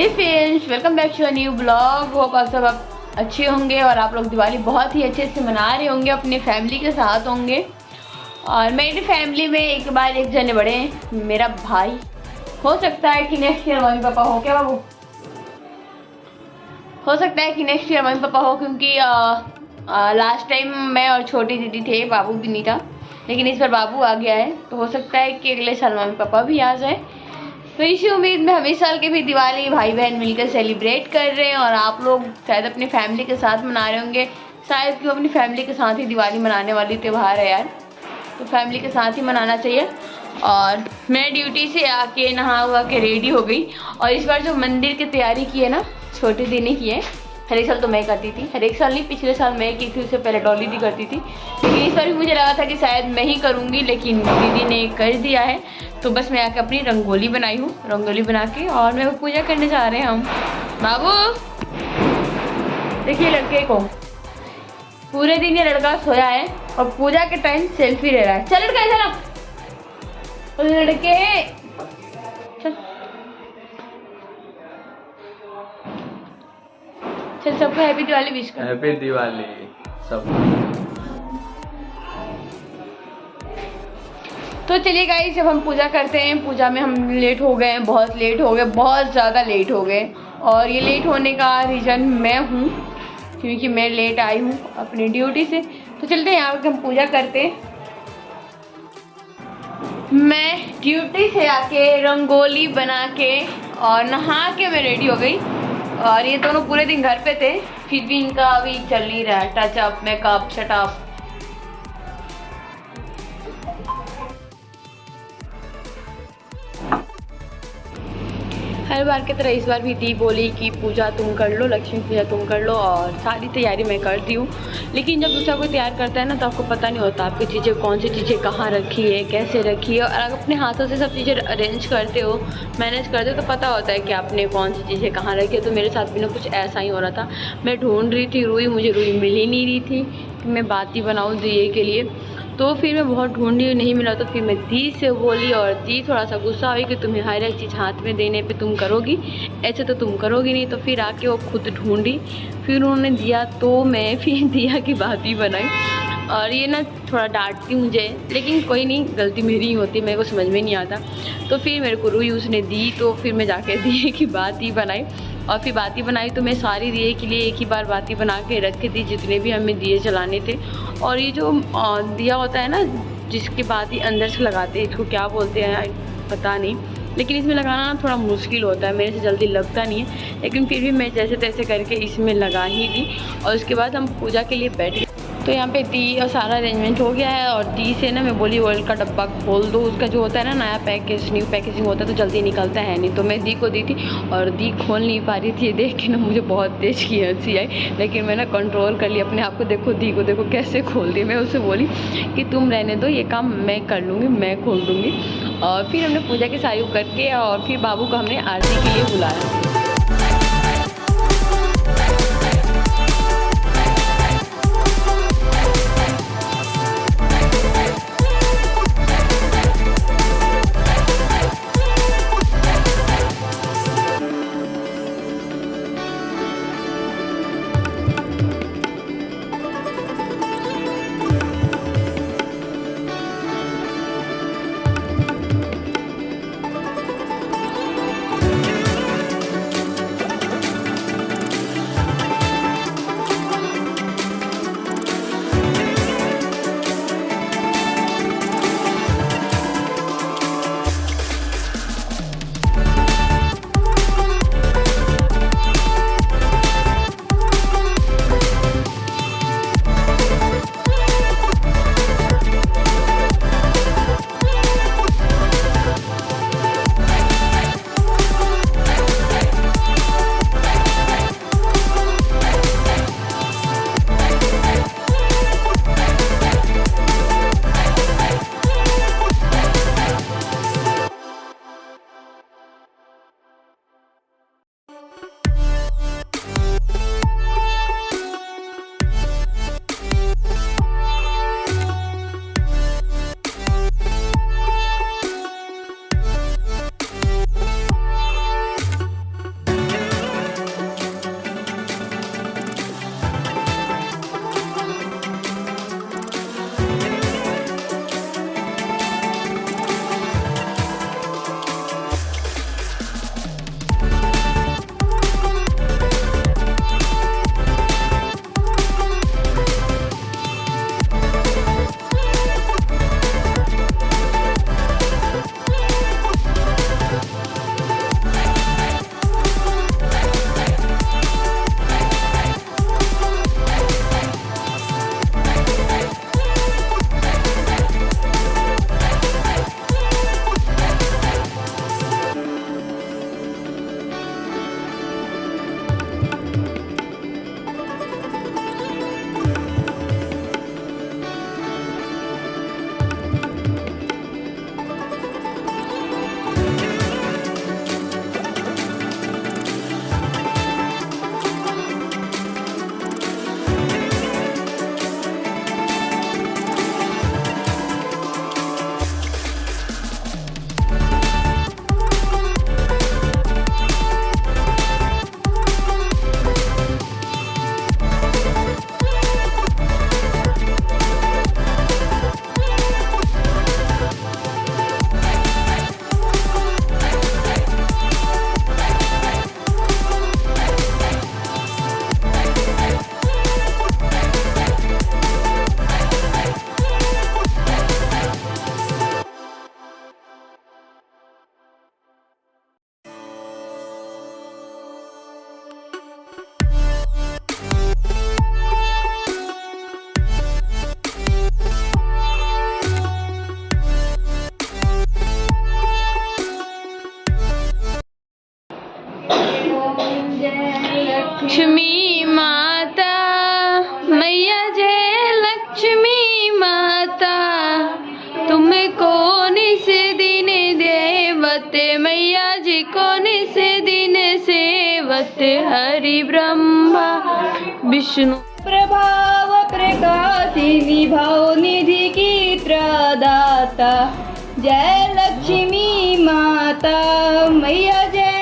Hey friends, welcome back to a new blog. Hope आप सब अच्छे होंगे और आप लोग दिवाली बहुत ही अच्छे से मना रहे होंगे, अपने फैमिली के साथ होंगे। और मेरी फैमिली में एक बार एक जने बड़े हैं, मेरा भाई। हो सकता है कि नेक्स्ट ईयर मम्मी पापा हो। क्या बाबू? हो सकता है कि नेक्स्ट ईयर मम्मी पापा हो, क्योंकि लास्ट टाइम मैं और छोटी दीदी थे, बाबू भी नहीं था। लेकिन इस बार बाबू आ गया है, तो हो सकता है कि अगले साल मम्मी पापा भी आ जाए। तो इसी उम्मीद में हम इस साल के भी दिवाली भाई बहन मिलकर सेलिब्रेट कर रहे हैं। और आप लोग शायद अपनी फैमिली के साथ मना रहे होंगे। शायद क्यों अपनी फैमिली के साथ ही दिवाली मनाने वाली त्यौहार है यार, तो फैमिली के साथ ही मनाना चाहिए। और मैं ड्यूटी से आके नहा हुआ के रेडी हो गई। और इस बार जो मंदिर की तैयारी की है ना, छोटी दी ने की है। हर एक साल तो मैं करती थी, हर एक साल नहीं, पिछले साल मैं की थी, उससे पहले डॉली दी करती थी। लेकिन इस बार भी मुझे लगा था कि शायद मैं ही करूँगी, लेकिन दीदी ने कर दिया है। तो बस मैं आके अपनी रंगोली बनाई हूँ, रंगोली बना के और मैं पूजा करने जा रहे हैं हम। बाबू देखिए लड़के को, पूरे दिन ये लड़का सोया है और पूजा के टाइम सेल्फी ले रहा है। चल लड़का इधर आ, लड़के चल चल, सबको हैप्पी दिवाली विश कर। हैप्पी दिवाली सब। तो चलिए गाइस, जब हम पूजा करते हैं, पूजा में हम लेट हो गए हैं, बहुत लेट हो गए, बहुत ज़्यादा लेट हो गए। और ये लेट होने का रीज़न मैं हूँ, क्योंकि मैं लेट आई हूँ अपनी ड्यूटी से। तो चलते हैं, यहाँ पर हम पूजा करते हैं। मैं ड्यूटी से आके रंगोली बना के और नहा के मैं रेडी हो गई। और ये दोनों पूरे दिन घर पे थे, फिर भी इनका अभी चल ही रहा है टचअप, मेकअप, शटअप। हर बार की तरह इस बार भी दी बोली कि पूजा तुम कर लो, लक्ष्मी पूजा तुम कर लो, और सारी तैयारी मैं कर दी हूँ। लेकिन जब दूसरा कोई तैयार करता है ना, तो आपको पता नहीं होता आपकी चीज़ें कौन सी चीज़ें कहाँ रखी है, कैसे रखी है। और अगर अपने हाथों से सब चीज़ें अरेंज करते हो, मैनेज करते हो, तो पता होता है कि आपने कौन सी चीज़ें कहाँ रखी है। तो मेरे साथ भी ना कुछ ऐसा ही हो रहा था। मैं ढूंढ रही थी रुई, मुझे रुई मिल ही नहीं रही थी कि मैं बाती बनाऊँ दिए के लिए। तो फिर मैं बहुत ढूंढी, नहीं मिला। तो फिर मैं दी से बोली, और दी थोड़ा सा गुस्सा हुई कि तुम्हें हर एक चीज़ हाथ में देने पे तुम करोगी, ऐसे तो तुम करोगी नहीं। तो फिर आके वो खुद ढूंढी, फिर उन्होंने दिया, तो मैं फिर दिया की बात ही बनाई। और ये ना थोड़ा डांटती मुझे, लेकिन कोई नहीं, गलती मेरी ही होती, मेरे को समझ में नहीं आता। तो फिर मेरे को रुई उसने दी, तो फिर मैं जाके दिए की बात ही बनाई। और फिर बाती बनाई तो मैं सारी दिए के लिए एक ही बार बाती बना के रख दी, जितने भी हमें दिए जलाने थे। और ये जो दिया होता है ना, जिसके बाद ही अंदर से लगाते हैं, इसको क्या बोलते हैं पता नहीं, लेकिन इसमें लगाना ना थोड़ा मुश्किल होता है, मेरे से जल्दी लगता नहीं है। लेकिन फिर भी मैं जैसे तैसे करके इसमें लगा ही दी। और उसके बाद हम पूजा के लिए बैठ गए। तो यहाँ पे दी और सारा अरेंजमेंट हो गया है। और दी से ना मैं बोली ऑयल का डब्बा खोल दो, उसका जो होता है ना नया पैकेज, न्यू पैकेजिंग होता है तो जल्दी निकलता है नहीं। तो मैं दी को दी थी और दी खोल नहीं पा रही थी। ये देख के ना मुझे बहुत तेज़ की हंसी आई, लेकिन मैं ना कंट्रोल कर ली अपने आप को। देखो दी को देखो कैसे खोल दी। मैं उससे बोली कि तुम रहने दो, ये काम मैं कर लूँगी, मैं खोल दूँगी। और फिर हमने पूजा की सारी करके, और फिर बाबू को हमने आरती के लिए बुलाया। लक्ष्मी माता मैया जय लक्ष्मी माता, तुम्हें कौन से दिन देवत मैया जी, कौन से दिन सेवत, हरि ब्रह्मा विष्णु प्रभाव प्रकाशिनी भाव निधि की त्रदाता, जय लक्ष्मी माता मैया जय।